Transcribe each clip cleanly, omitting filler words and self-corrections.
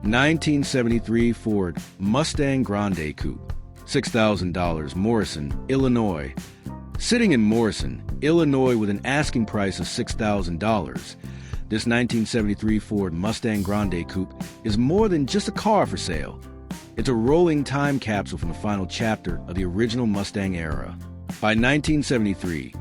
1973 Ford Mustang Grande Coupe, $6,000, Morrison, Illinois. Sitting in Morrison, Illinois with an asking price of $6,000, this 1973 Ford Mustang Grande Coupe is more than just a car for sale. It's a rolling time capsule from the final chapter of the original Mustang era. By 1973,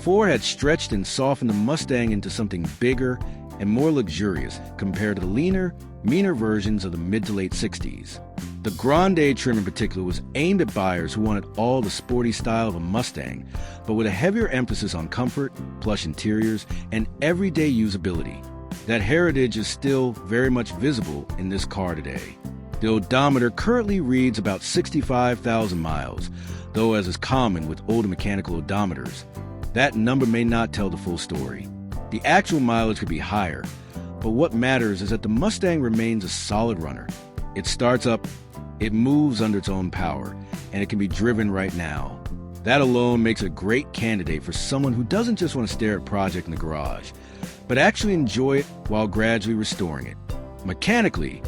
Ford had stretched and softened the Mustang into something bigger and more luxurious compared to the leaner, meaner versions of the mid to late 60s. The Grande trim in particular was aimed at buyers who wanted all the sporty style of a Mustang, but with a heavier emphasis on comfort, plush interiors, and everyday usability. That heritage is still very much visible in this car today. The odometer currently reads about 65,000 miles, though as is common with older mechanical odometers, that number may not tell the full story. The actual mileage could be higher, but what matters is that the Mustang remains a solid runner. It starts up, it moves under its own power, and it can be driven right now. That alone makes it a great candidate for someone who doesn't just want to stare at a project in the garage, but actually enjoy it while gradually restoring it. Mechanically,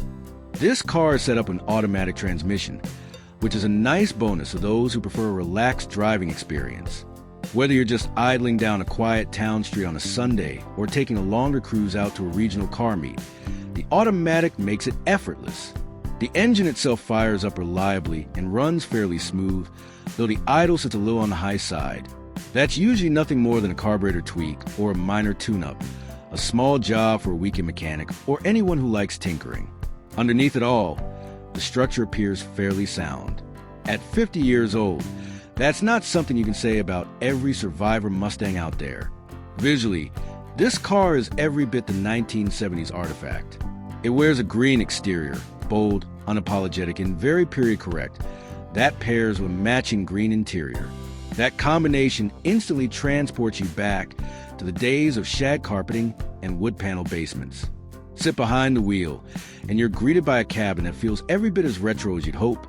this car is set up with an automatic transmission, which is a nice bonus for those who prefer a relaxed driving experience. Whether you're just idling down a quiet town street on a Sunday or taking a longer cruise out to a regional car meet, the automatic makes it effortless. The engine itself fires up reliably and runs fairly smooth, though the idle sits a little on the high side. That's usually nothing more than a carburetor tweak or a minor tune-up, a small job for a weekend mechanic or anyone who likes tinkering. Underneath it all, the structure appears fairly sound. At 50 years old, that's not something you can say about every survivor Mustang out there. Visually, this car is every bit the 1970s artifact. It wears a green exterior, bold, unapologetic, and very period correct. That pairs with a matching green interior. That combination instantly transports you back to the days of shag carpeting and wood panel basements. Sit behind the wheel, and you're greeted by a cabin that feels every bit as retro as you'd hope.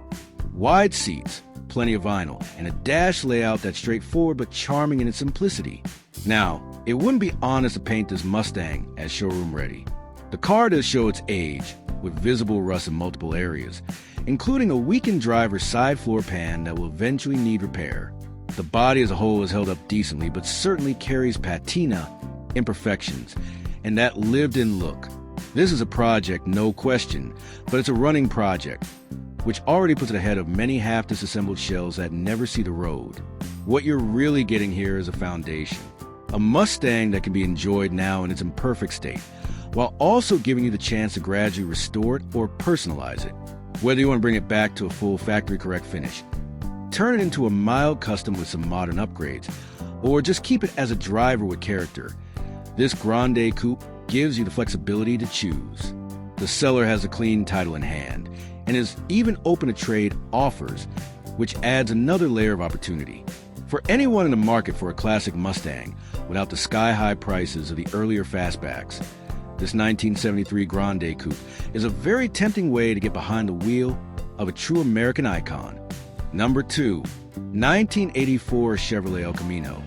Wide seats, plenty of vinyl, and a dash layout that's straightforward but charming in its simplicity. Now, it wouldn't be honest to paint this Mustang as showroom ready. The car does show its age, with visible rust in multiple areas, including a weakened driver's side floor pan that will eventually need repair. The body as a whole is held up decently, but certainly carries patina, imperfections, and that lived-in look. This is a project, no question, but it's a running project, which already puts it ahead of many half-disassembled shells that never see the road. What you're really getting here is a foundation. A Mustang that can be enjoyed now in its imperfect state, while also giving you the chance to gradually restore it or personalize it. Whether you want to bring it back to a full factory-correct finish, turn it into a mild custom with some modern upgrades, or just keep it as a driver with character, this Grande Coupe gives you the flexibility to choose. The seller has a clean title in hand, and is even open to trade offers, which adds another layer of opportunity. For anyone in the market for a classic Mustang without the sky-high prices of the earlier fastbacks, this 1973 Grande Coupe is a very tempting way to get behind the wheel of a true American icon. Number 2, 1984 Chevrolet Elcamino,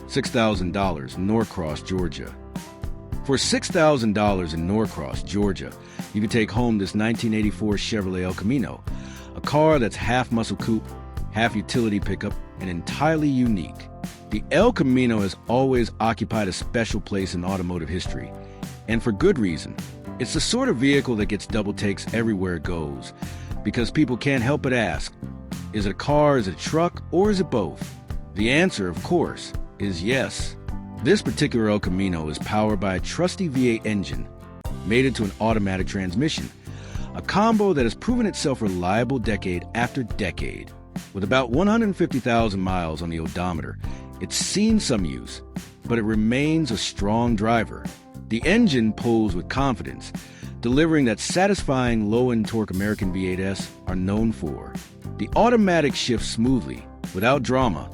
$6,000, Norcross, Georgia. For $6,000 in Norcross, Georgia, you can take home this 1984 Chevrolet Elcamino, a car that's half muscle coupe, half utility pickup, and entirely unique. The Elcamino has always occupied a special place in automotive history, and for good reason. It's the sort of vehicle that gets double takes everywhere it goes, because people can't help but ask, is it a car, is it a truck, or is it both? The answer, of course, is yes. This particular Elcamino is powered by a trusty V8 engine, made into an automatic transmission, a combo that has proven itself reliable decade after decade. With about 150,000 miles on the odometer, it's seen some use, but it remains a strong driver. The engine pulls with confidence, delivering that satisfying low-end torque American V8s are known for. The automatic shifts smoothly, without drama,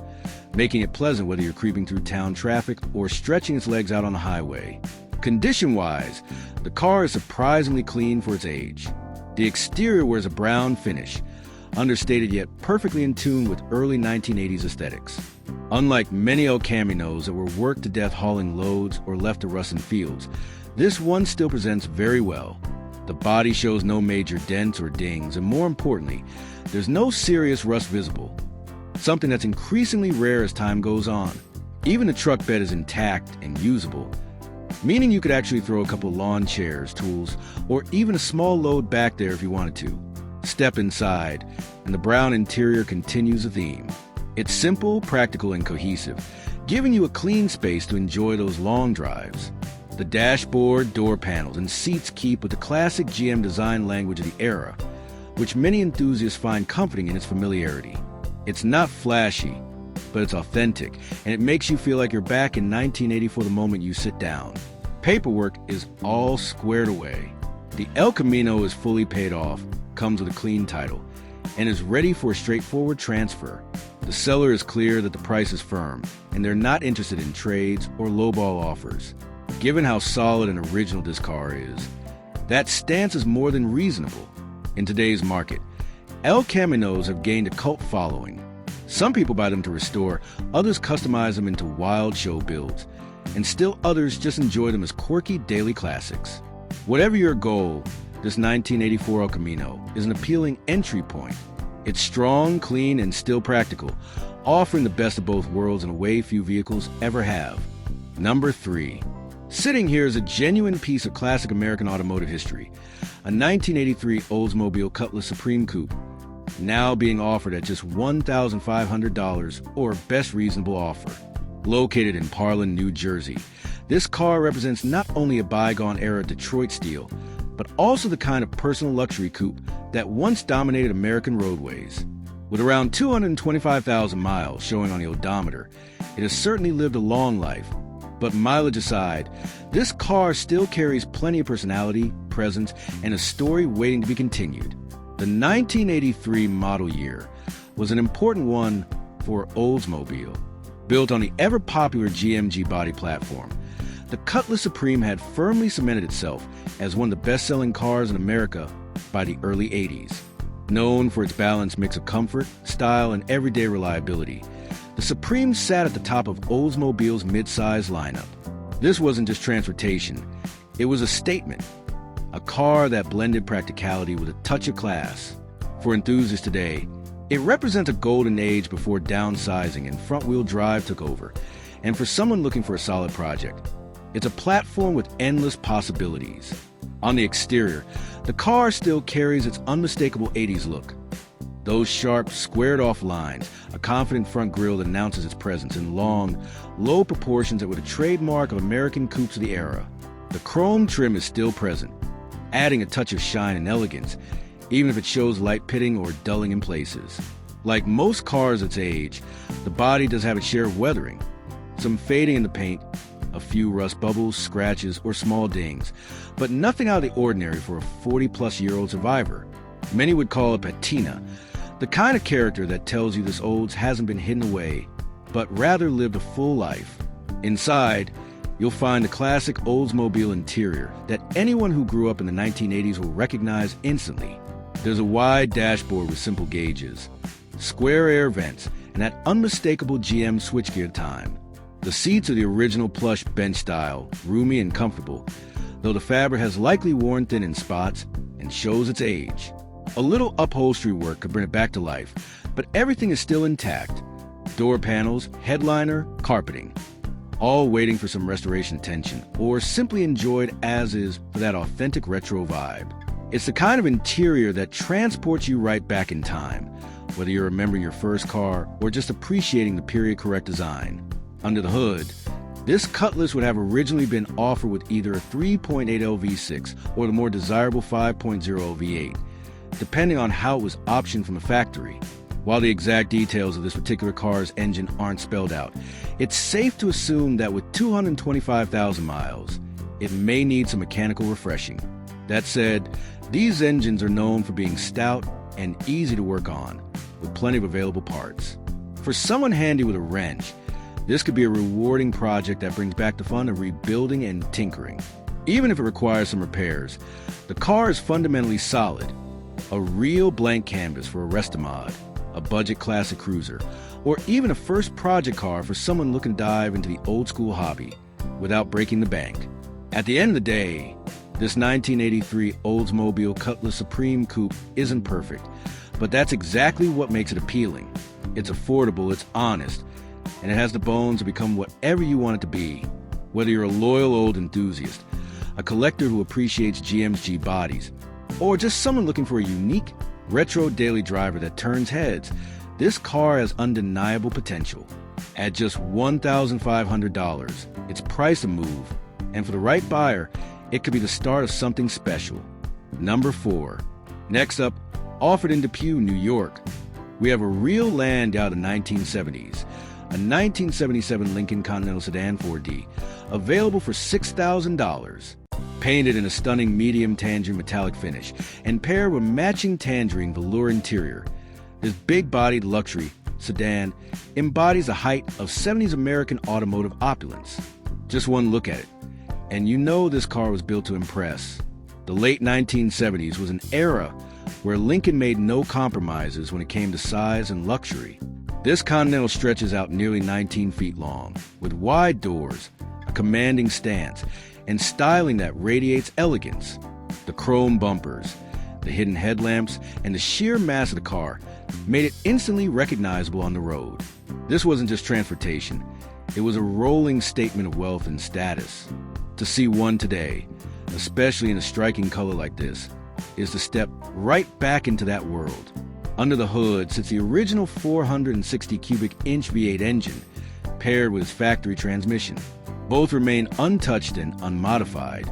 making it pleasant whether you're creeping through town traffic or stretching its legs out on the highway. Condition-wise, the car is surprisingly clean for its age. The exterior wears a brown finish, understated yet perfectly in tune with early 1980s aesthetics. Unlike many elcaminos that were worked to death hauling loads or left to rust in fields, this one still presents very well. The body shows no major dents or dings, and more importantly, there's no serious rust visible, something that's increasingly rare as time goes on. Even the truck bed is intact and usable, meaning you could actually throw a couple lawn chairs, tools, or even a small load back there if you wanted to. Step inside, and the brown interior continues the theme. It's simple, practical, and cohesive, giving you a clean space to enjoy those long drives. The dashboard, door panels, and seats keep with the classic GM design language of the era, which many enthusiasts find comforting in its familiarity. It's not flashy, but it's authentic, and it makes you feel like you're back in 1984 the moment you sit down. Paperwork is all squared away. The El Camino is fully paid off, comes with a clean title, and is ready for a straightforward transfer. The seller is clear that the price is firm, and they're not interested in trades or lowball offers. Given how solid and original this car is, that stance is more than reasonable. In today's market, El Caminos have gained a cult following. Some people buy them to restore, others customize them into wild show builds, and still others just enjoy them as quirky daily classics. Whatever your goal, this 1984 El Camino is an appealing entry point. It's strong, clean, and still practical, offering the best of both worlds in a way few vehicles ever have. Number 3. Sitting here is a genuine piece of classic American automotive history, a 1983 Oldsmobile Cutlass Supreme Coupe, now being offered at just $1,500 or best reasonable offer. Located in Parlin, New Jersey, this car represents not only a bygone-era Detroit steel, but also the kind of personal luxury coupe that once dominated American roadways. With around 225,000 miles showing on the odometer, it has certainly lived a long life. But mileage aside, this car still carries plenty of personality, presence, and a story waiting to be continued. The 1983 model year was an important one for Oldsmobile. Built on the ever-popular GMG body platform, the Cutlass Supreme had firmly cemented itself as one of the best-selling cars in America by the early 80s. Known for its balanced mix of comfort, style, and everyday reliability, the Supreme sat at the top of Oldsmobile's mid-size lineup. This wasn't just transportation, it was a statement. A car that blended practicality with a touch of class. For enthusiasts today, it represents a golden age before downsizing and front-wheel drive took over. And for someone looking for a solid project, it's a platform with endless possibilities. On the exterior, the car still carries its unmistakable 80s look. Those sharp, squared-off lines, a confident front grille that announces its presence, and long, low proportions that were the trademark of American coupes of the era. The chrome trim is still present, adding a touch of shine and elegance, even if it shows light pitting or dulling in places. Like most cars its age, the body does have its share of weathering. Some fading in the paint, a few rust bubbles, scratches, or small dings, but nothing out of the ordinary for a 40-plus-year-old survivor. Many would call it patina, the kind of character that tells you this Olds hasn't been hidden away, but rather lived a full life. Inside, you'll find the classic Oldsmobile interior that anyone who grew up in the 1980s will recognize instantly. There's a wide dashboard with simple gauges, square air vents, and that unmistakable GM switchgear time. The seats are the original plush bench style, roomy and comfortable, though the fabric has likely worn thin in spots and shows its age. A little upholstery work could bring it back to life, but everything is still intact. Door panels, headliner, carpeting, all waiting for some restoration attention, or simply enjoyed as is for that authentic retro vibe. It's the kind of interior that transports you right back in time, whether you're remembering your first car or just appreciating the period-correct design. Under the hood, this Cutlass would have originally been offered with either a 3.8L V6 or the more desirable 5.0 V8, depending on how it was optioned from the factory. While the exact details of this particular car's engine aren't spelled out, it's safe to assume that with 225,000 miles, it may need some mechanical refreshing. That said, these engines are known for being stout and easy to work on, with plenty of available parts. For someone handy with a wrench, this could be a rewarding project that brings back the fun of rebuilding and tinkering. Even if it requires some repairs, the car is fundamentally solid. A real blank canvas for a restomod, a budget classic cruiser, or even a first project car for someone looking to dive into the old school hobby without breaking the bank. At the end of the day, This 1983 Oldsmobile Cutlass Supreme Coupe isn't perfect, but that's exactly what makes it appealing. It's affordable, it's honest, and it has the bones to become whatever you want it to be. Whether you're a loyal old enthusiast, a collector who appreciates GM's G bodies, or just someone looking for a unique, retro daily driver that turns heads, this car has undeniable potential. At just $1,500, it's priced a move, and for the right buyer, it could be the start of something special. Number 4. Next up, offered in Depew, New York, we have a real land out of the 1970s, a 1977 Lincoln Continental Sedan 4D, available for $6,000. Painted in a stunning medium tangerine metallic finish and paired with matching tangerine velour interior, this big-bodied luxury sedan embodies the height of 70s American automotive opulence. Just one look at it, and you know this car was built to impress. The late 1970s was an era where Lincoln made no compromises when it came to size and luxury. This Continental stretches out nearly 19 feet long, with wide doors, a commanding stance, and styling that radiates elegance. The chrome bumpers, the hidden headlamps, and the sheer mass of the car made it instantly recognizable on the road. This wasn't just transportation, it was a rolling statement of wealth and status. To see one today, especially in a striking color like this, is to step right back into that world. Under the hood sits the original 460 cubic inch V8 engine, paired with its factory transmission. Both remain untouched and unmodified,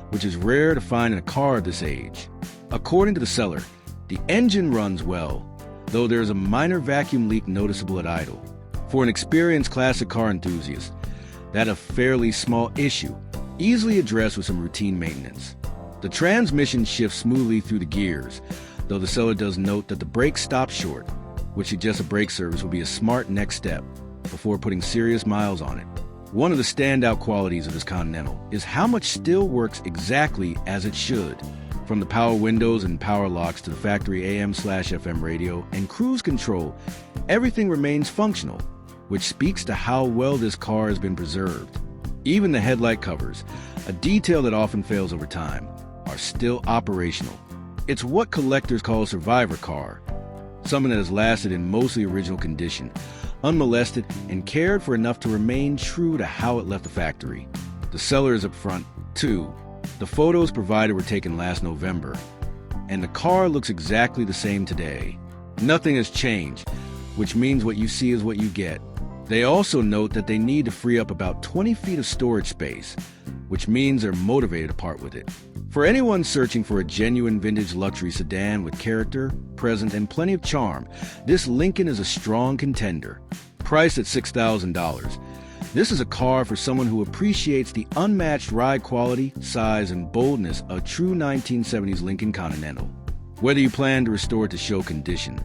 which is rare to find in a car of this age. According to the seller, the engine runs well, though there is a minor vacuum leak noticeable at idle. For an experienced classic car enthusiast, that's a fairly small issue, easily addressed with some routine maintenance. The transmission shifts smoothly through the gears, though the seller does note that the brakes stop short, which suggests a brake service will be a smart next step before putting serious miles on it. One of the standout qualities of this Continental is how much still works exactly as it should. From the power windows and power locks to the factory AM/FM radio and cruise control, everything remains functional, which speaks to how well this car has been preserved. Even the headlight covers, a detail that often fails over time, are still operational. It's what collectors call a survivor car, something that has lasted in mostly original condition, unmolested and cared for enough to remain true to how it left the factory. The seller is up front, too. The photos provided were taken last November, and the car looks exactly the same today. Nothing has changed, which means what you see is what you get. They also note that they need to free up about 20 feet of storage space, which means they're motivated to part with it. For anyone searching for a genuine vintage luxury sedan with character, presence, and plenty of charm, this Lincoln is a strong contender. Priced at $6,000, this is a car for someone who appreciates the unmatched ride quality, size, and boldness of true 1970s Lincoln Continental. Whether you plan to restore it to show condition,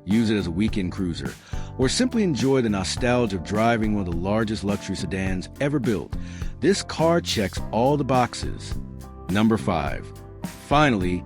use it as a weekend cruiser, or simply enjoy the nostalgia of driving one of the largest luxury sedans ever built, this car checks all the boxes. Number 5. Finally,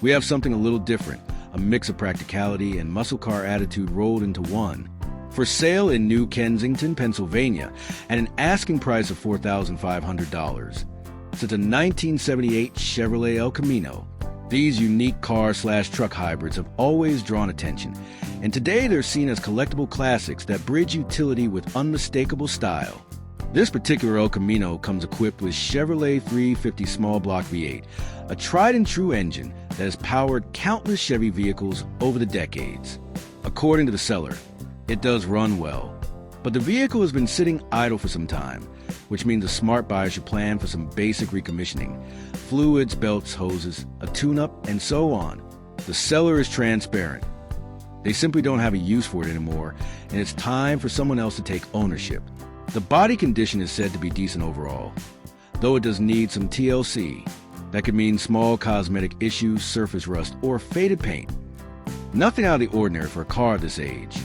we have something a little different, a mix of practicality and muscle car attitude rolled into one. For sale in New Kensington, Pennsylvania, at an asking price of $4,500. It's a 1978 Chevrolet elcamino. These unique car/truck hybrids have always drawn attention, and today they're seen as collectible classics that bridge utility with unmistakable style. This particular elcamino comes equipped with Chevrolet 350 small block V8, a tried-and-true engine that has powered countless Chevy vehicles over the decades. According to the seller, it does run well, but the vehicle has been sitting idle for some time, which means a smart buyer should plan for some basic recommissioning, fluids, belts, hoses, a tune-up, and so on. The seller is transparent. They simply don't have a use for it anymore, and it's time for someone else to take ownership. The body condition is said to be decent overall, though it does need some TLC. That could mean small cosmetic issues, surface rust, or faded paint. Nothing out of the ordinary for a car of this age.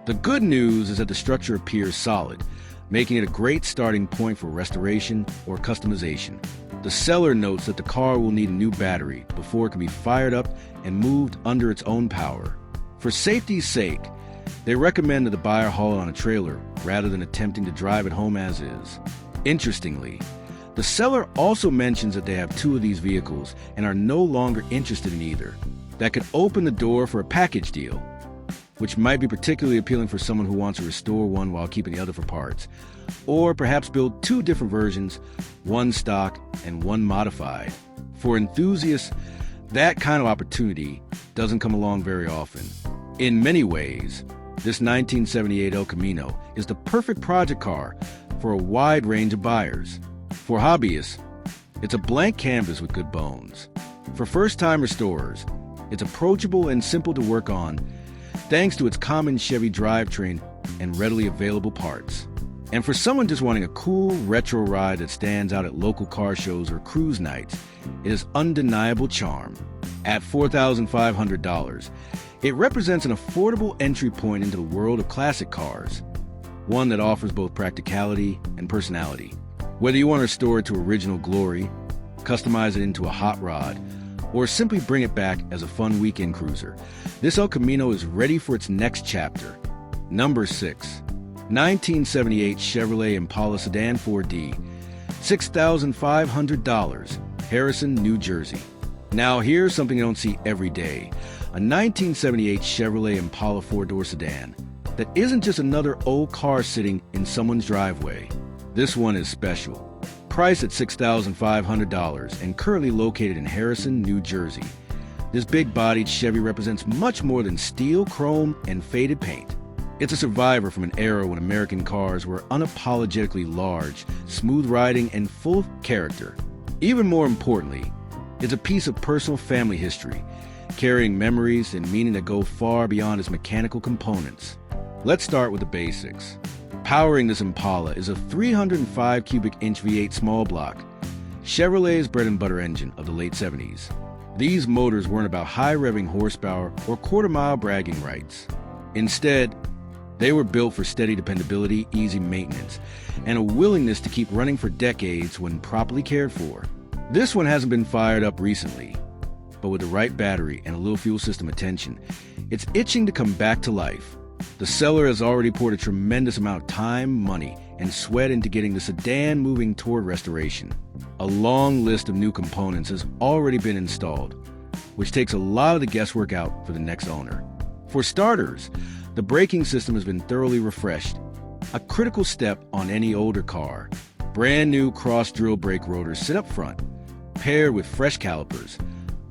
The good news is that the structure appears solid, making it a great starting point for restoration or customization. The seller notes that the car will need a new battery before it can be fired up and moved under its own power. For safety's sake, they recommend that the buyer haul it on a trailer rather than attempting to drive it home as is. Interestingly, the The seller also mentions that they have two of these vehicles and are no longer interested in either. That could open the door for a package deal, which might be particularly appealing for someone who wants to restore one while keeping the other for parts. Or perhaps build two different versions, one stock and one modified. For enthusiasts, that kind of opportunity doesn't come along very often. In many ways, this 1978 El Camino is the perfect project car for a wide range of buyers. For hobbyists, it's a blank canvas with good bones. For first-time restorers, it's approachable and simple to work on thanks to its common Chevy drivetrain and readily available parts. And for someone just wanting a cool retro ride that stands out at local car shows or cruise nights, it is undeniable charm. At $4,500, it represents an affordable entry point into the world of classic cars, one that offers both practicality and personality. Whether you want to restore it to original glory, customize it into a hot rod, or simply bring it back as a fun weekend cruiser, this El Camino is ready for its next chapter. Number 6. 1978 Chevrolet Impala Sedan 4D, $6,500, Harrison, New Jersey. Now here's something you don't see every day. A 1978 Chevrolet Impala 4-door sedan that isn't just another old car sitting in someone's driveway. This one is special. Priced at $6,500 and currently located in Harrison, New Jersey. This big-bodied Chevy represents much more than steel, chrome, and faded paint. It's a survivor from an era when American cars were unapologetically large, smooth riding, and full of character. Even more importantly, it's a piece of personal family history, carrying memories and meaning that go far beyond its mechanical components. Let's start with the basics. Powering this Impala is a 305 cubic inch V8 small block, Chevrolet's bread and butter engine of the late 70s. These motors weren't about high revving horsepower or quarter-mile bragging rights. Instead, they were built for steady dependability, easy maintenance, and a willingness to keep running for decades when properly cared for. This one hasn't been fired up recently, but with the right battery and a little fuel system attention, it's itching to come back to life. The seller has already poured a tremendous amount of time, money, and sweat into getting the sedan moving toward restoration. A long list of new components has already been installed, which takes a lot of the guesswork out for the next owner. For starters, the braking system has been thoroughly refreshed, a critical step on any older car. Brand new cross-drill brake rotors sit up front, paired with fresh calipers,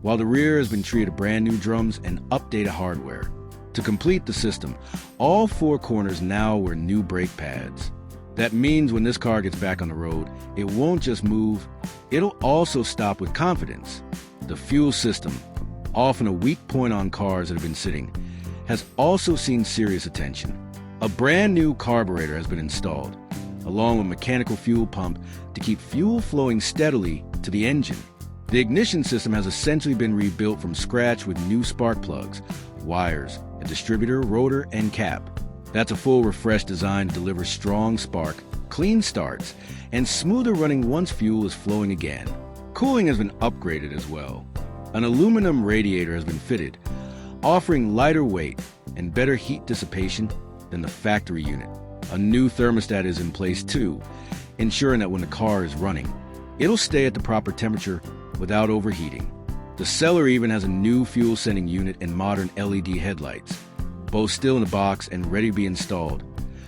while the rear has been treated to brand new drums and updated hardware. To complete the system, all four corners now wear new brake pads. That means when this car gets back on the road, it won't just move, it'll also stop with confidence. The fuel system, often a weak point on cars that have been sitting, has also seen serious attention. A brand new carburetor has been installed, along with a mechanical fuel pump to keep fuel flowing steadily to the engine. The ignition system has essentially been rebuilt from scratch with new spark plugs, wires, a distributor, rotor, and cap. That's a full refresh designed to deliver strong spark, clean starts, and smoother running once fuel is flowing again. Cooling has been upgraded as well. An aluminum radiator has been fitted, offering lighter weight and better heat dissipation than the factory unit. A new thermostat is in place too, ensuring that when the car is running, it'll stay at the proper temperature without overheating. The seller even has a new fuel-sending unit and modern LED headlights, both still in the box and ready to be installed,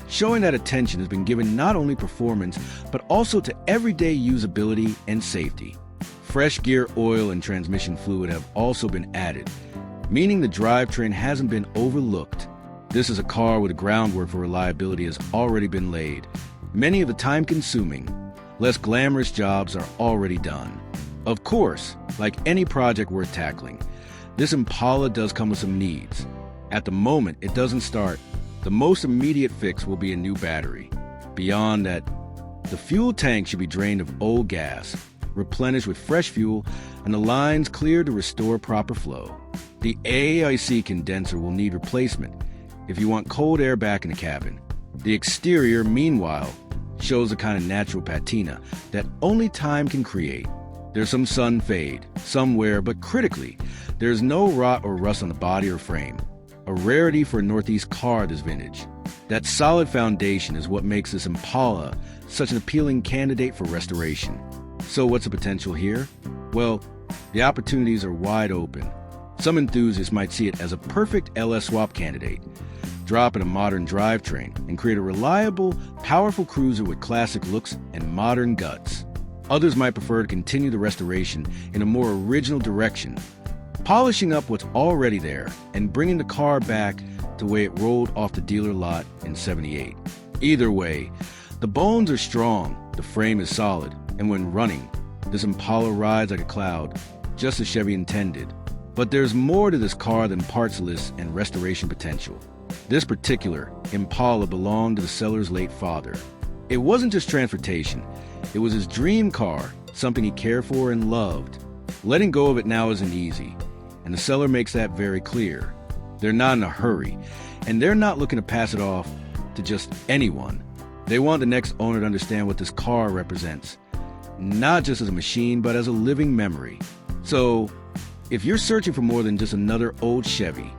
showing that attention has been given not only performance, but also to everyday usability and safety. Fresh gear oil and transmission fluid have also been added, meaning the drivetrain hasn't been overlooked. This is a car where the groundwork for reliability has already been laid. Many of the time-consuming, less glamorous jobs are already done. Of course, like any project worth tackling, this Impala does come with some needs. At the moment, it doesn't start. The most immediate fix will be a new battery. Beyond that, the fuel tank should be drained of old gas, replenished with fresh fuel, and the lines cleared to restore proper flow. The AAIC condenser will need replacement if you want cold air back in the cabin. The exterior, meanwhile, shows a kind of natural patina that only time can create. There's some sun fade, some wear, but critically, there's no rot or rust on the body or frame. A rarity for a Northeast car this vintage. That solid foundation is what makes this Impala such an appealing candidate for restoration. So what's the potential here? Well, the opportunities are wide open. Some enthusiasts might see it as a perfect LS swap candidate. Drop in a modern drivetrain and create a reliable, powerful cruiser with classic looks and modern guts. Others might prefer to continue the restoration in a more original direction, polishing up what's already there and bringing the car back to the way it rolled off the dealer lot in '78. Either way, the bones are strong, the frame is solid, and when running, this Impala rides like a cloud, just as Chevy intended. But there's more to this car than parts lists and restoration potential. This particular Impala belonged to the seller's late father. It wasn't just transportation, it was his dream car, something he cared for and loved. Letting go of it now isn't easy, and the seller makes that very clear. They're not in a hurry, and they're not looking to pass it off to just anyone. They want the next owner to understand what this car represents, not just as a machine, but as a living memory. So, if you're searching for more than just another old Chevy,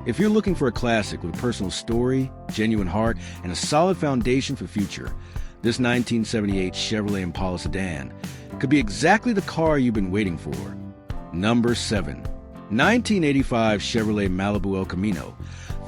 if you're looking for a classic with a personal story, genuine heart, and a solid foundation for the future, this 1978 Chevrolet Impala sedan could be exactly the car you've been waiting for. Number 7. 1985 Chevrolet Malibu elcamino,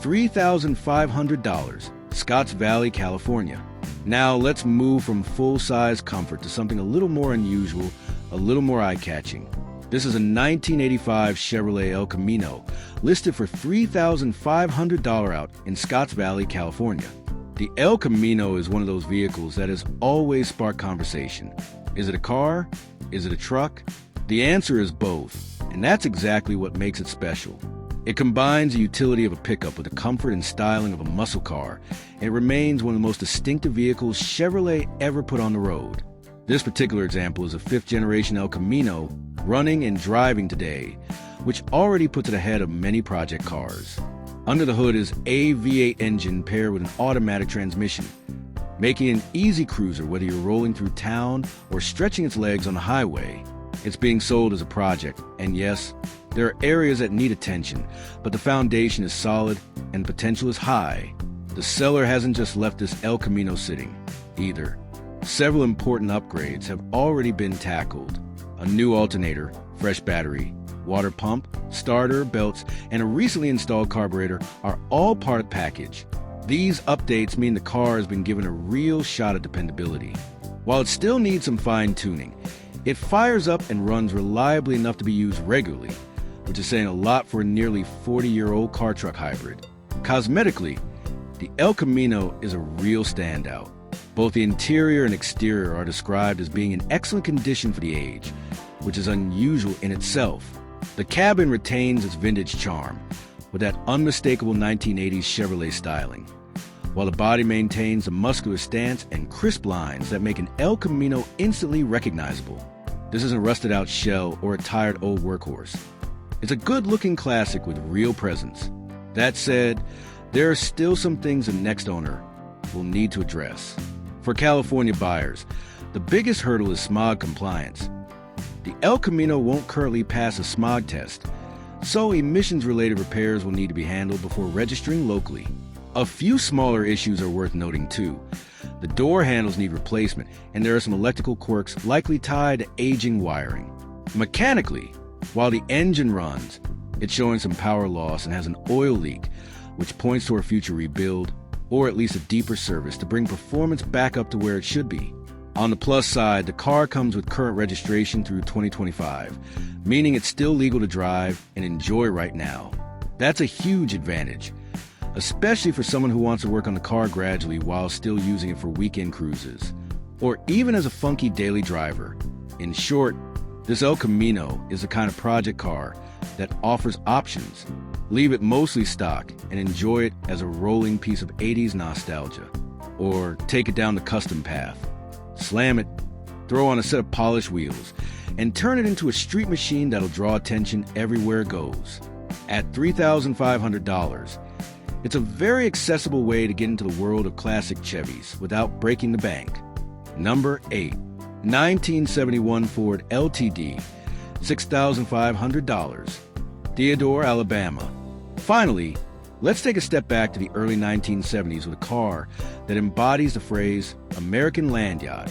$3,500, Scotts Valley, California. Now let's move from full-size comfort to something a little more unusual, a little more eye-catching. This is a 1985 Chevrolet elcamino, listed for $3,500 out in Scotts Valley, California. The elcamino is one of those vehicles that has always sparked conversation. Is it a car? Is it a truck? The answer is both, and that's exactly what makes it special. It combines the utility of a pickup with the comfort and styling of a muscle car, and it remains one of the most distinctive vehicles Chevrolet ever put on the road. This particular example is a 5th-generation elcamino running and driving today, which already puts it ahead of many project cars. Under the hood is a V8 engine paired with an automatic transmission, making it an easy cruiser whether you're rolling through town or stretching its legs on the highway. It's being sold as a project, and yes, there are areas that need attention, but the foundation is solid and potential is high. The seller hasn't just left this elcamino sitting, either. Several important upgrades have already been tackled. A new alternator, fresh battery, water pump, starter, belts, and a recently installed carburetor are all part of the package. These updates mean the car has been given a real shot at dependability. While it still needs some fine-tuning, it fires up and runs reliably enough to be used regularly, which is saying a lot for a nearly 40-year-old car-truck hybrid. Cosmetically, the elcamino is a real standout. Both the interior and exterior are described as being in excellent condition for the age, which is unusual in itself. The cabin retains its vintage charm, with that unmistakable 1980s Chevrolet styling, while the body maintains a muscular stance and crisp lines that make an elcamino instantly recognizable. This isn't a rusted-out shell or a tired old workhorse. It's a good-looking classic with real presence. That said, there are still some things the next owner will need to address. For California buyers, the biggest hurdle is smog compliance. The elcamino won't currently pass a smog test, so emissions-related repairs will need to be handled before registering locally. A few smaller issues are worth noting too. The door handles need replacement, and there are some electrical quirks likely tied to aging wiring. Mechanically, while the engine runs, it's showing some power loss and has an oil leak, which points to a future rebuild, or at least a deeper service to bring performance back up to where it should be. On the plus side, the car comes with current registration through 2025, meaning it's still legal to drive and enjoy right now. That's a huge advantage, especially for someone who wants to work on the car gradually while still using it for weekend cruises, or even as a funky daily driver. In short, this elcamino is the kind of project car that offers options. Leave it mostly stock and enjoy it as a rolling piece of 80s nostalgia, or take it down the custom path. Slam it, throw on a set of polished wheels, and turn it into a street machine that'll draw attention everywhere it goes. At $3,500, it's a very accessible way to get into the world of classic Chevys without breaking the bank. Number 8. 1971 Ford LTD, $6,500, Theodore, Alabama. Finally, let's take a step back to the early 1970s with a car that embodies the phrase American land yacht.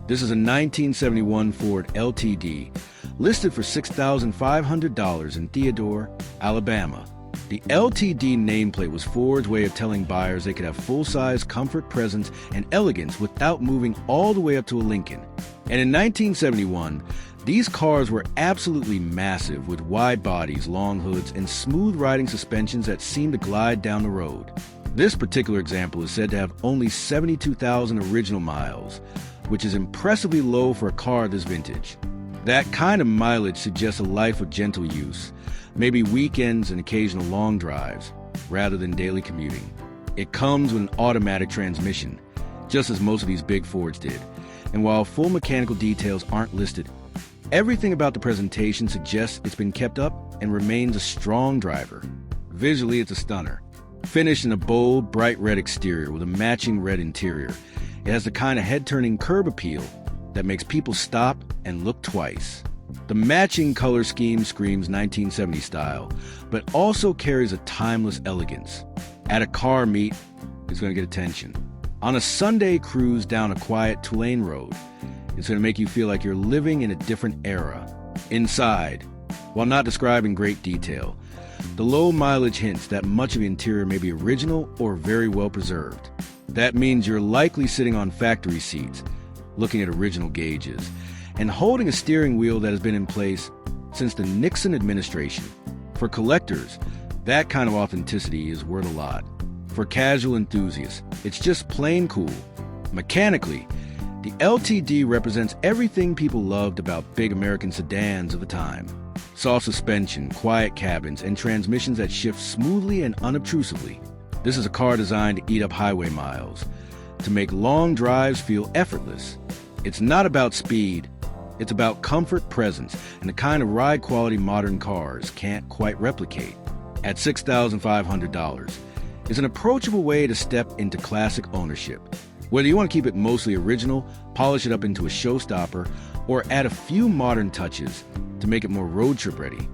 This is a 1971 Ford LTD, listed for $6,500 in Theodore, Alabama. The LTD nameplate was Ford's way of telling buyers they could have full-size comfort, presence, and elegance without moving all the way up to a Lincoln. And in 1971, these cars were absolutely massive, with wide bodies, long hoods, and smooth riding suspensions that seemed to glide down the road. This particular example is said to have only 72,000 original miles, which is impressively low for a car this vintage. That kind of mileage suggests a life of gentle use, maybe weekends and occasional long drives, rather than daily commuting. It comes with an automatic transmission, just as most of these big Fords did. And while full mechanical details aren't listed, everything about the presentation suggests it's been kept up and remains a strong driver. Visually, it's a stunner. Finished in a bold, bright red exterior with a matching red interior, it has the kind of head-turning curb appeal that makes people stop and look twice. The matching color scheme screams 1970 style, but also carries a timeless elegance. At a car meet, it's going to get attention. On a Sunday cruise down a quiet two-lane road, it's going to make you feel like you're living in a different era. Inside, while not described in great detail, the low mileage hints that much of the interior may be original or very well preserved. That means you're likely sitting on factory seats, looking at original gauges, and holding a steering wheel that has been in place since the Nixon administration. For collectors, that kind of authenticity is worth a lot. For casual enthusiasts, it's just plain cool. Mechanically, the LTD represents everything people loved about big American sedans of the time. Soft suspension, quiet cabins, and transmissions that shift smoothly and unobtrusively. This is a car designed to eat up highway miles, to make long drives feel effortless. It's not about speed, it's about comfort, presence, and the kind of ride quality modern cars can't quite replicate. At $6,500, it's an approachable way to step into classic ownership. Whether you want to keep it mostly original, polish it up into a showstopper, or add a few modern touches to make it more road trip ready,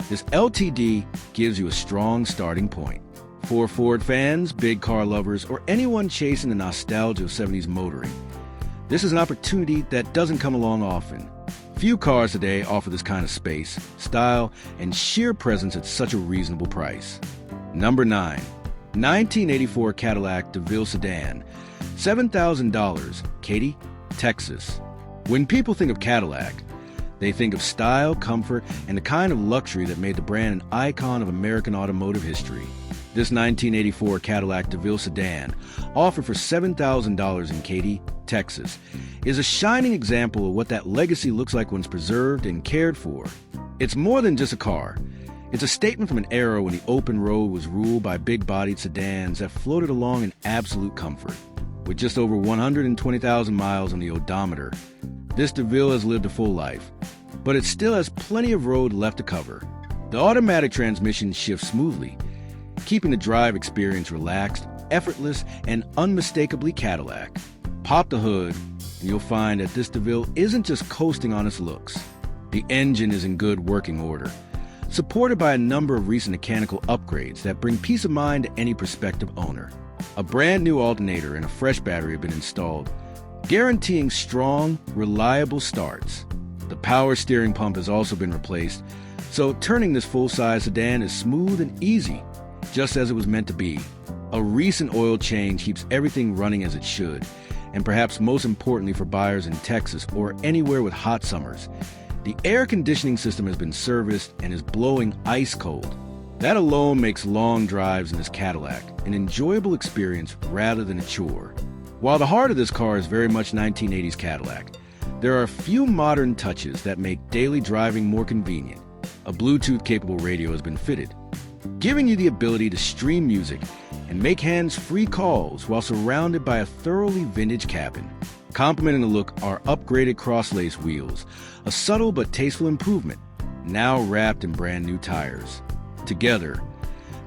this LTD gives you a strong starting point. For Ford fans, big car lovers, or anyone chasing the nostalgia of 70s motoring, this is an opportunity that doesn't come along often. Few cars today offer this kind of space, style, and sheer presence at such a reasonable price. Number 9. 1984 Cadillac DeVille Sedan, $7,000, Katy, Texas. When people think of Cadillac, they think of style, comfort, and the kind of luxury that made the brand an icon of American automotive history. This 1984 Cadillac DeVille Sedan, offered for $7,000 in Katy, Texas, is a shining example of what that legacy looks like when it's preserved and cared for. It's more than just a car. It's a statement from an era when the open road was ruled by big-bodied sedans that floated along in absolute comfort. With just over 120,000 miles on the odometer, this DeVille has lived a full life, but it still has plenty of road left to cover. The automatic transmission shifts smoothly, keeping the drive experience relaxed, effortless, and unmistakably Cadillac. Pop the hood, and you'll find that this DeVille isn't just coasting on its looks. The engine is in good working order, supported by a number of recent mechanical upgrades that bring peace of mind to any prospective owner. A brand new alternator and a fresh battery have been installed, guaranteeing strong, reliable starts. The power steering pump has also been replaced, so turning this full-size sedan is smooth and easy, just as it was meant to be. A recent oil change keeps everything running as it should, and perhaps most importantly for buyers in Texas or anywhere with hot summers, the air conditioning system has been serviced and is blowing ice cold. That alone makes long drives in this Cadillac an enjoyable experience rather than a chore. While the heart of this car is very much 1980s Cadillac, there are a few modern touches that make daily driving more convenient. A Bluetooth-capable radio has been fitted, giving you the ability to stream music and make hands-free calls while surrounded by a thoroughly vintage cabin. Complementing the look are upgraded cross-lace wheels, a subtle but tasteful improvement, now wrapped in brand new tires. Together,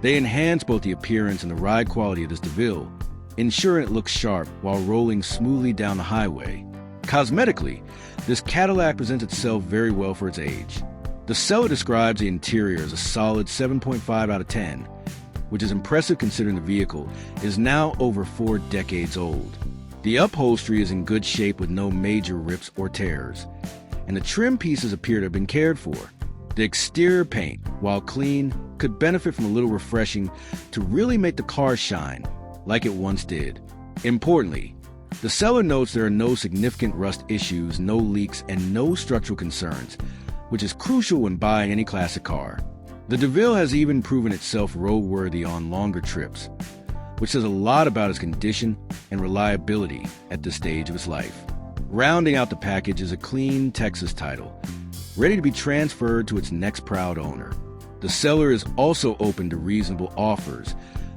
they enhance both the appearance and the ride quality of this DeVille, ensuring it looks sharp while rolling smoothly down the highway. Cosmetically, this Cadillac presents itself very well for its age. The seller describes the interior as a solid 7.5 out of 10, which is impressive considering the vehicle is now over 4 decades old. The upholstery is in good shape with no major rips or tears, and the trim pieces appear to have been cared for. The exterior paint, while clean, could benefit from a little refreshing to really make the car shine like it once did. Importantly, the seller notes there are no significant rust issues, no leaks, and no structural concerns, which is crucial when buying any classic car. The DeVille has even proven itself roadworthy on longer trips, which says a lot about its condition and reliability at this stage of its life. Rounding out the package is a clean Texas title, ready to be transferred to its next proud owner. The seller is also open to reasonable offers,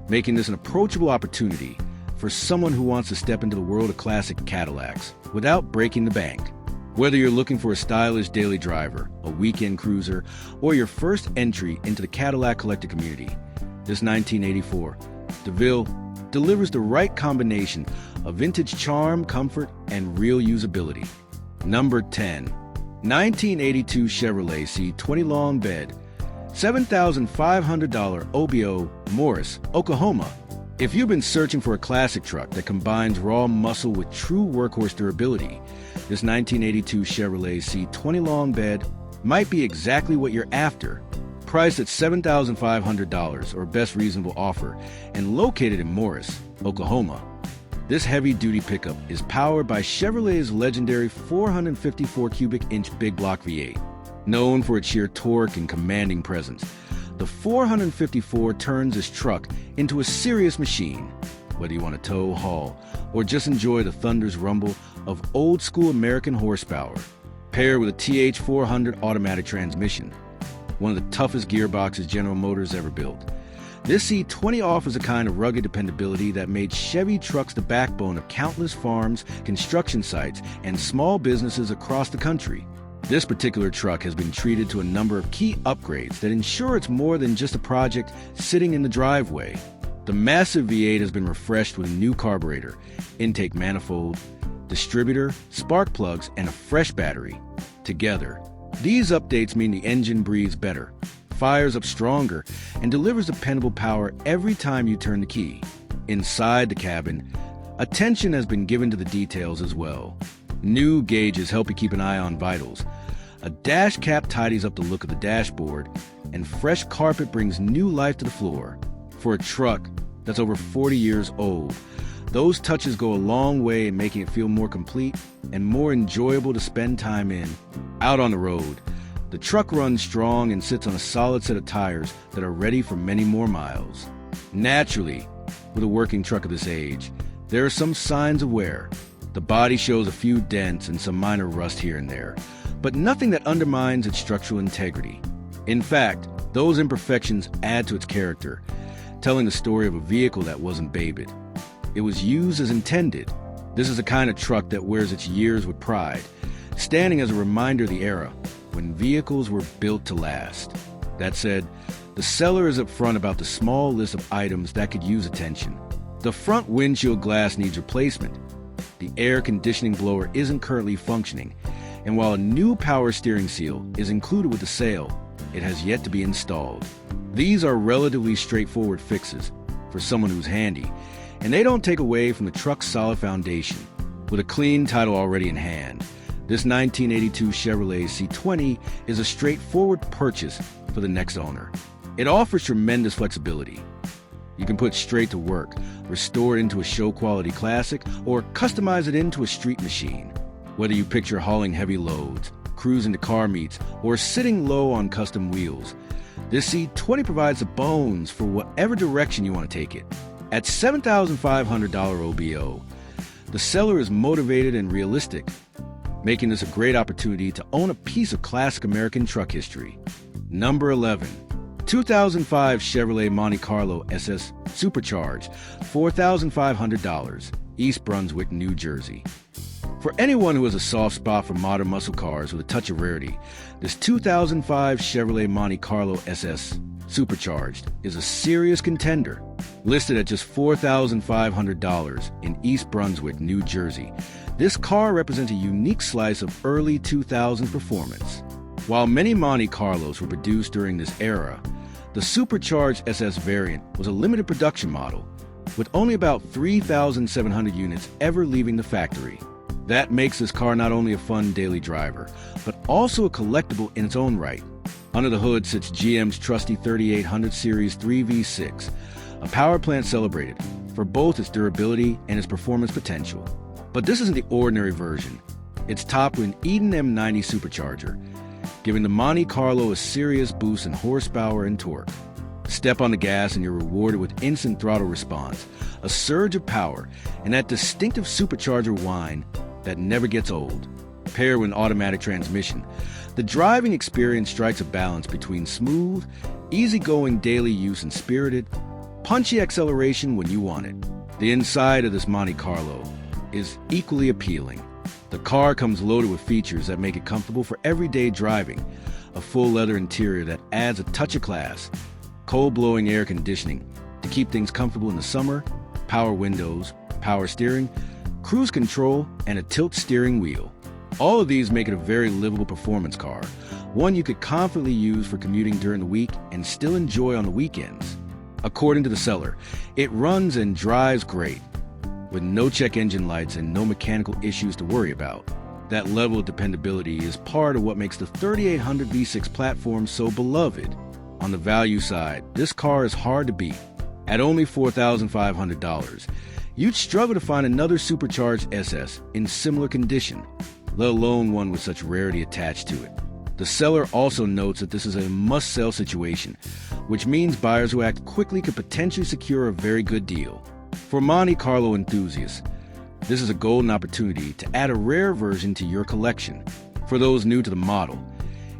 making this an approachable opportunity for someone who wants to step into the world of classic Cadillacs without breaking the bank. Whether you're looking for a stylish daily driver, a weekend cruiser, or your first entry into the Cadillac collector community, this 1984 DeVille delivers the right combination of vintage charm, comfort, and real usability. Number 10. 1982 Chevrolet C20 Long Bed, $7,500 OBO, Morris, Oklahoma. If you've been searching for a classic truck that combines raw muscle with true workhorse durability, this 1982 Chevrolet C20 Long Bed might be exactly what you're after. Priced at $7,500 or best reasonable offer and located in Morris, Oklahoma. This heavy-duty pickup is powered by Chevrolet's legendary 454 cubic inch big block V8. Known for its sheer torque and commanding presence, the 454 turns this truck into a serious machine. Whether you want to tow, haul, or just enjoy the thunderous rumble of old-school American horsepower, paired with a TH400 automatic transmission, one of the toughest gearboxes General Motors ever built. This C20 offers a kind of rugged dependability that made Chevy trucks the backbone of countless farms, construction sites, and small businesses across the country. This particular truck has been treated to a number of key upgrades that ensure it's more than just a project sitting in the driveway. The massive V8 has been refreshed with a new carburetor, intake manifold, distributor, spark plugs, and a fresh battery. Together, these updates mean the engine breathes better, fires up stronger, and delivers dependable power every time you turn the key. Inside the cabin, attention has been given to the details as well. New gauges help you keep an eye on vitals. A dash cap tidies up the look of the dashboard, and fresh carpet brings new life to the floor. For a truck that's over 40 years old, those touches go a long way in making it feel more complete and more enjoyable to spend time in. Out on the road, the truck runs strong and sits on a solid set of tires that are ready for many more miles. Naturally, with a working truck of this age, there are some signs of wear. The body shows a few dents and some minor rust here and there, but nothing that undermines its structural integrity. In fact, those imperfections add to its character, telling the story of a vehicle that wasn't babied. It was used as intended. This is the kind of truck that wears its years with pride, standing as a reminder of the era when vehicles were built to last. That said, the seller is upfront about the small list of items that could use attention. The front windshield glass needs replacement. The air conditioning blower isn't currently functioning, and while a new power steering seal is included with the sale, it has yet to be installed. These are relatively straightforward fixes for someone who's handy, and they don't take away from the truck's solid foundation. With a clean title already in hand, this 1982 Chevrolet C20 is a straightforward purchase for the next owner. It offers tremendous flexibility. You can put straight to work, restore it into a show-quality classic, or customize it into a street machine. Whether you picture hauling heavy loads, cruising to car meets, or sitting low on custom wheels, this C20 provides the bones for whatever direction you want to take it. At $7,500 OBO, the seller is motivated and realistic, making this a great opportunity to own a piece of classic American truck history. Number 11. 2005 Chevrolet Monte Carlo SS Supercharged, $4,500, East Brunswick, New Jersey. For anyone who has a soft spot for modern muscle cars with a touch of rarity, this 2005 Chevrolet Monte Carlo SS Supercharged is a serious contender. Listed at just $4,500 in East Brunswick, New Jersey, this car represents a unique slice of early 2000s performance. While many Monte Carlos were produced during this era, the Supercharged SS variant was a limited production model, with only about 3,700 units ever leaving the factory. That makes this car not only a fun daily driver, but also a collectible in its own right. Under the hood sits GM's trusty 3800 Series 3V6, a power plant celebrated for both its durability and its performance potential. But this isn't the ordinary version. It's topped with an Eden M90 supercharger, giving the Monte Carlo a serious boost in horsepower and torque. Step on the gas and you're rewarded with instant throttle response, a surge of power, and that distinctive supercharger whine that never gets old. Paired with an automatic transmission, the driving experience strikes a balance between smooth, easygoing daily use and spirited, punchy acceleration when you want it. The inside of this Monte Carlo is equally appealing. The car comes loaded with features that make it comfortable for everyday driving. A full leather interior that adds a touch of class, cold-blowing air conditioning to keep things comfortable in the summer, power windows, power steering, cruise control, and a tilt steering wheel. All of these make it a very livable performance car, one you could confidently use for commuting during the week and still enjoy on the weekends. According to the seller, it runs and drives great, with no check engine lights and no mechanical issues to worry about. That level of dependability is part of what makes the 3800 V6 platform so beloved. On the value side, this car is hard to beat. At only $4,500, you'd struggle to find another supercharged SS in similar condition, let alone one with such rarity attached to it. The seller also notes that this is a must-sell situation, which means buyers who act quickly could potentially secure a very good deal. For Monte Carlo enthusiasts, this is a golden opportunity to add a rare version to your collection. For those new to the model,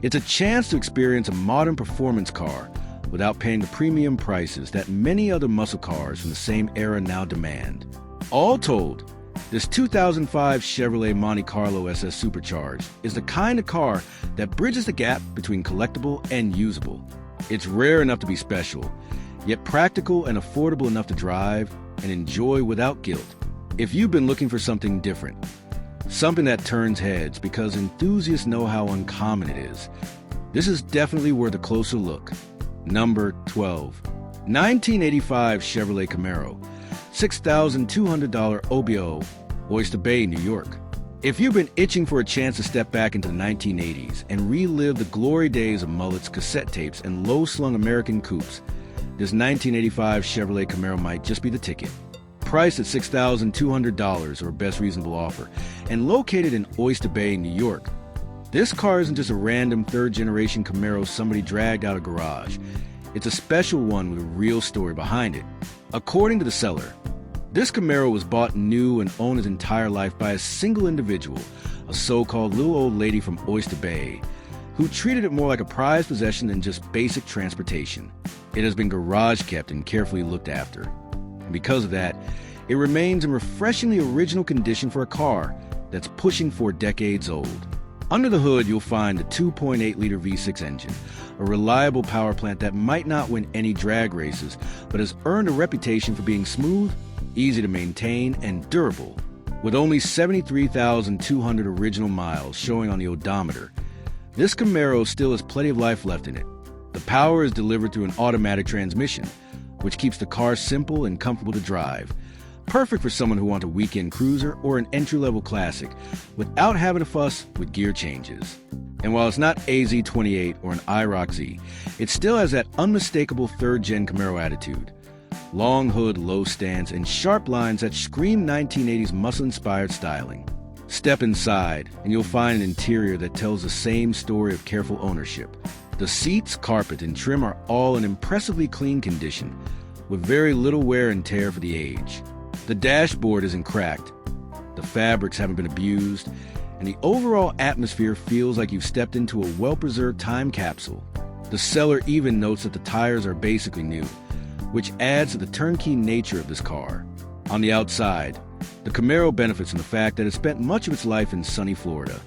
it's a chance to experience a modern performance car without paying the premium prices that many other muscle cars from the same era now demand. All told, this 2005 Chevrolet Monte Carlo SS Supercharged is the kind of car that bridges the gap between collectible and usable. It's rare enough to be special, yet practical and affordable enough to drive and enjoy without guilt. If you've been looking for something different, something that turns heads because enthusiasts know how uncommon it is, this is definitely worth a closer look. Number 12. 1985 Chevrolet Camaro, $6,200 OBO, Oyster Bay, New York. If you've been itching for a chance to step back into the 1980s and relive the glory days of mullets, cassette tapes, and low-slung American coupes, this 1985 Chevrolet Camaro might just be the ticket. Priced at $6,200 or best reasonable offer, and located in Oyster Bay, New York, this car isn't just a random third-generation Camaro somebody dragged out of a garage. It's a special one with a real story behind it. According to the seller, this Camaro was bought new and owned his entire life by a single individual, a so-called little old lady from Oyster Bay, who treated it more like a prized possession than just basic transportation. It has been garage kept and carefully looked after. And because of that, it remains in refreshingly original condition for a car that's pushing 4 decades old. Under the hood, you'll find the 2.8-liter V6 engine, a reliable power plant that might not win any drag races, but has earned a reputation for being smooth, easy to maintain, and durable. With only 73,200 original miles showing on the odometer, this Camaro still has plenty of life left in it. The power is delivered through an automatic transmission, which keeps the car simple and comfortable to drive. Perfect for someone who wants a weekend cruiser or an entry-level classic without having to fuss with gear changes. And while it's not AZ28 or an IROC Z, it still has that unmistakable third-gen Camaro attitude. Long hood, low stance, and sharp lines that scream 1980s muscle-inspired styling. Step inside, and you'll find an interior that tells the same story of careful ownership. The seats, carpet, and trim are all in impressively clean condition, with very little wear and tear for the age. The dashboard isn't cracked, the fabrics haven't been abused, and the overall atmosphere feels like you've stepped into a well-preserved time capsule. The seller even notes that the tires are basically new, which adds to the turnkey nature of this car. On the outside, the Camaro benefits from the fact that it spent much of its life in sunny Florida,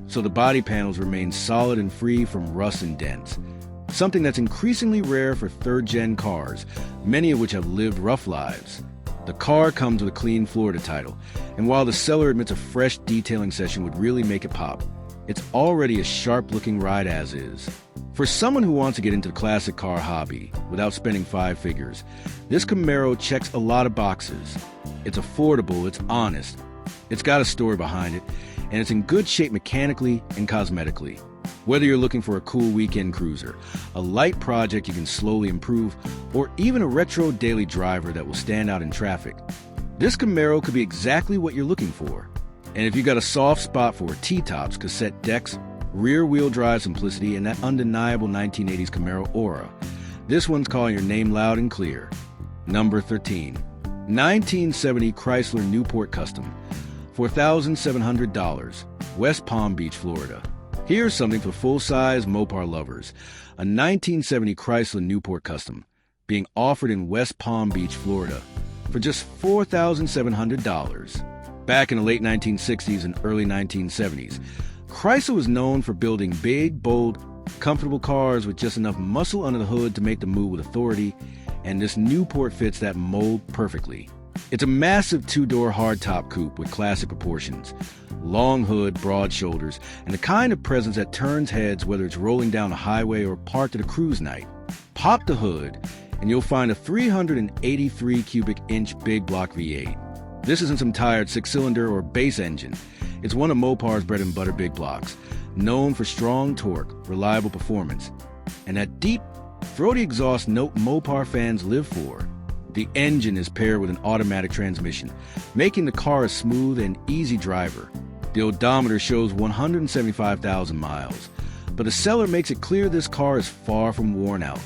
so the body panels remain solid and free from rust and dents, something that's increasingly rare for third-gen cars, many of which have lived rough lives. The car comes with a clean Florida title, and while the seller admits a fresh detailing session would really make it pop, it's already a sharp-looking ride as is. For someone who wants to get into the classic car hobby without spending five figures, this Camaro checks a lot of boxes. It's affordable, it's honest, it's got a story behind it, and it's in good shape mechanically and cosmetically. Whether you're looking for a cool weekend cruiser, a light project you can slowly improve, or even a retro daily driver that will stand out in traffic, this Camaro could be exactly what you're looking for. And if you got a soft spot for T-tops, cassette decks, rear-wheel drive simplicity, and that undeniable 1980s Camaro aura, this one's calling your name loud and clear. Number 13. 1970 Chrysler Newport Custom, $4,700, West Palm Beach, Florida. Here's something for full-size Mopar lovers. A 1970 Chrysler Newport Custom, being offered in West Palm Beach, Florida, for just $4,700. Back in the late 1960s and early 1970s, Chrysler was known for building big, bold, comfortable cars with just enough muscle under the hood to make them move with authority, and this Newport fits that mold perfectly. It's a massive two-door hardtop coupe with classic proportions, long hood, broad shoulders, and the kind of presence that turns heads whether it's rolling down a highway or parked at a cruise night. Pop the hood, and you'll find a 383 cubic inch big block V8. This isn't some tired six-cylinder or base engine. It's one of Mopar's bread and butter big blocks, known for strong torque, reliable performance, and that deep, throaty exhaust note Mopar fans live for. The engine is paired with an automatic transmission, making the car a smooth and easy driver. The odometer shows 175,000 miles, but the seller makes it clear this car is far from worn out.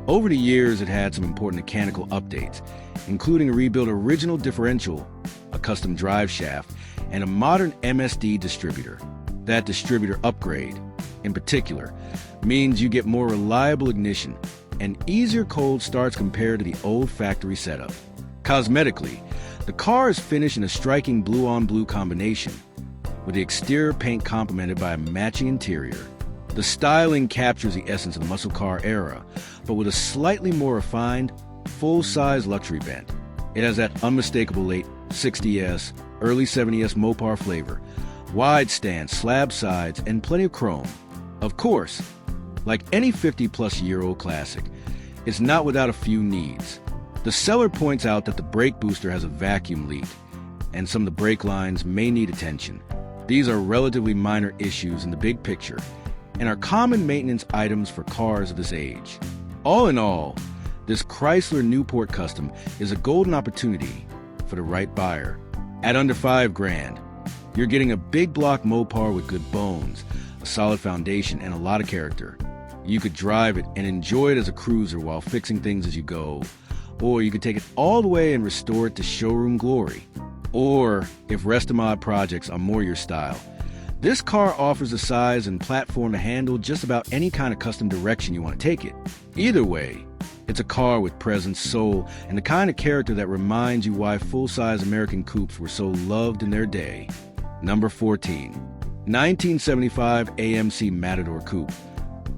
Over the years, it had some important mechanical updates, including a rebuilt original differential, a custom drive shaft, and a modern MSD distributor. That distributor upgrade, in particular, means you get more reliable ignition and easier cold starts compared to the old factory setup. Cosmetically, the car is finished in a striking blue-on-blue combination, with the exterior paint complemented by a matching interior. The styling captures the essence of the muscle car era, but with a slightly more refined, full-size luxury bent. It has that unmistakable late 60s, early 70s Mopar flavor, wide stance, slab sides, and plenty of chrome. Of course, like any 50-plus-year-old classic, it's not without a few needs. The seller points out that the brake booster has a vacuum leak, and some of the brake lines may need attention. These are relatively minor issues in the big picture, and are common maintenance items for cars of this age. All in all, this Chrysler Newport Custom is a golden opportunity for the right buyer. At under $5,000, you're getting a big block Mopar with good bones, a solid foundation, and a lot of character. You could drive it and enjoy it as a cruiser while fixing things as you go, or you could take it all the way and restore it to showroom glory. Or, if rest-of-mod projects are more your style, this car offers the size and platform to handle just about any kind of custom direction you want to take it. Either way, it's a car with presence, soul, and the kind of character that reminds you why full-size American coupes were so loved in their day. Number 14. 1975 AMC Matador Coupe,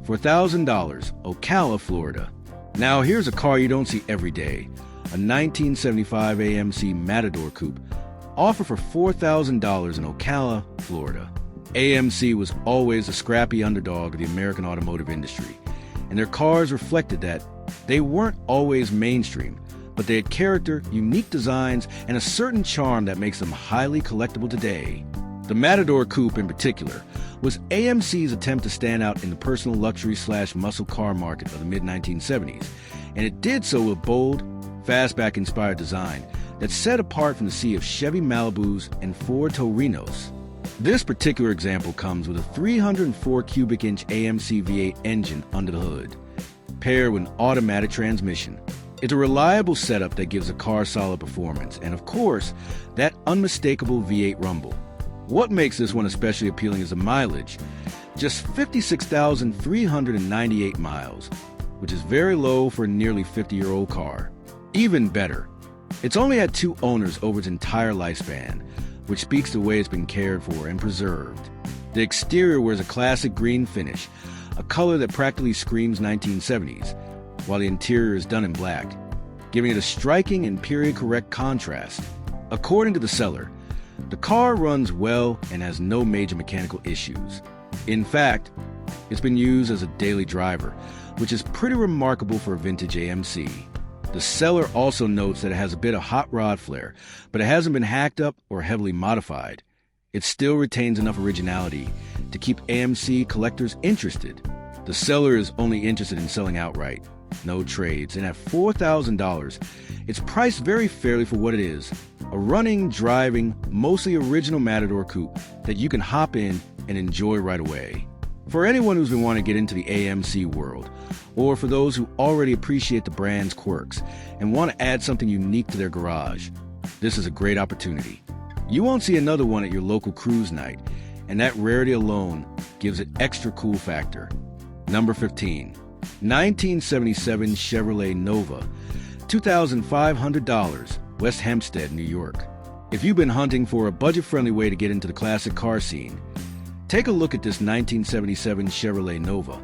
$4,000, Ocala, Florida. Now here's a car you don't see every day. A 1975 AMC Matador Coupe, offered for $4,000 in Ocala, Florida. AMC was always a scrappy underdog of the American automotive industry, and their cars reflected that. They weren't always mainstream, but they had character, unique designs, and a certain charm that makes them highly collectible today. The Matador Coupe, in particular, was AMC's attempt to stand out in the personal luxury/muscle car market of the mid-1970s, and it did so with bold, fastback-inspired design that set apart from the sea of Chevy Malibus and Ford Torinos. This particular example comes with a 304 cubic inch AMC V8 engine under the hood, paired with an automatic transmission. It's a reliable setup that gives the car solid performance, and of course, that unmistakable V8 rumble. What makes this one especially appealing is the mileage, just 56,398 miles, which is very low for a nearly 50-year-old car. Even better, it's only had 2 owners over its entire lifespan, which speaks to the way it's been cared for and preserved. The exterior wears a classic green finish, a color that practically screams 1970s, while the interior is done in black, giving it a striking and period-correct contrast. According to the seller, the car runs well and has no major mechanical issues. In fact, It's been used as a daily driver, which is pretty remarkable for a vintage AMC. The seller also notes that it has a bit of hot rod flair, but it hasn't been hacked up or heavily modified. It still retains enough originality to keep AMC collectors interested. The seller is only interested in selling outright, no trades, and at $4,000, it's priced very fairly for what it is, a running, driving, mostly original Matador coupe that you can hop in and enjoy right away. For anyone who's been wanting to get into the AMC world, or for those who already appreciate the brand's quirks and want to add something unique to their garage, this is a great opportunity. You won't see another one at your local cruise night, and that rarity alone gives it extra cool factor. Number 15. 1977 Chevrolet Nova, $2,500, West Hempstead, New York. If you've been hunting for a budget-friendly way to get into the classic car scene, take a look at this 1977 Chevrolet Nova,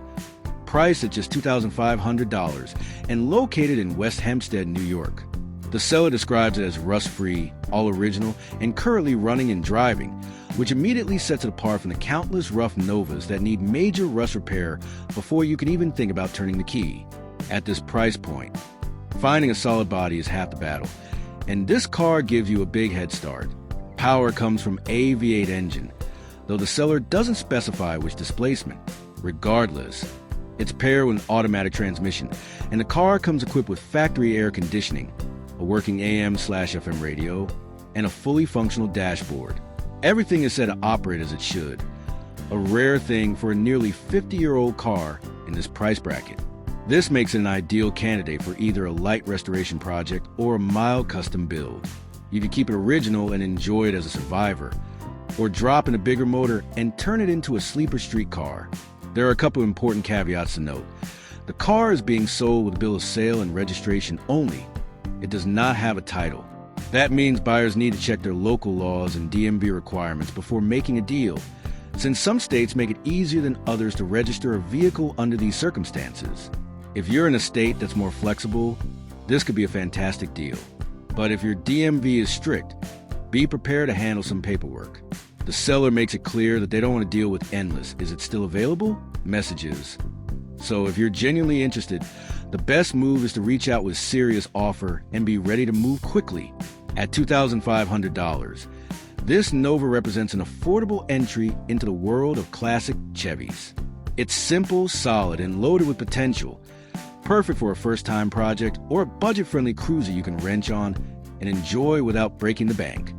priced at just $2,500 and located in West Hempstead, New York. The seller describes it as rust-free, all original, and currently running and driving, which immediately sets it apart from the countless rough Novas that need major rust repair before you can even think about turning the key. At this price point, finding a solid body is half the battle, and this car gives you a big head start. Power comes from a V8 engine, though the seller doesn't specify which displacement. Regardless, it's paired with an automatic transmission, and the car comes equipped with factory air conditioning, a working AM/FM radio, and a fully functional dashboard. Everything is set to operate as it should, a rare thing for a nearly 50-year-old car in this price bracket. This makes it an ideal candidate for either a light restoration project or a mild custom build. You can keep it original and enjoy it as a survivor, or drop in a bigger motor and turn it into a sleeper street car. There are a couple important caveats to note. The car is being sold with a bill of sale and registration only. It does not have a title. That means buyers need to check their local laws and DMV requirements before making a deal, since some states make it easier than others to register a vehicle under these circumstances. If you're in a state that's more flexible, this could be a fantastic deal. But if your DMV is strict, be prepared to handle some paperwork. The seller makes it clear that they don't want to deal with endless "is it still available?" messages. So if you're genuinely interested, the best move is to reach out with a serious offer and be ready to move quickly. At $2,500, this Nova represents an affordable entry into the world of classic Chevys. It's simple, solid, and loaded with potential, perfect for a first-time project or a budget-friendly cruiser you can wrench on and enjoy without breaking the bank.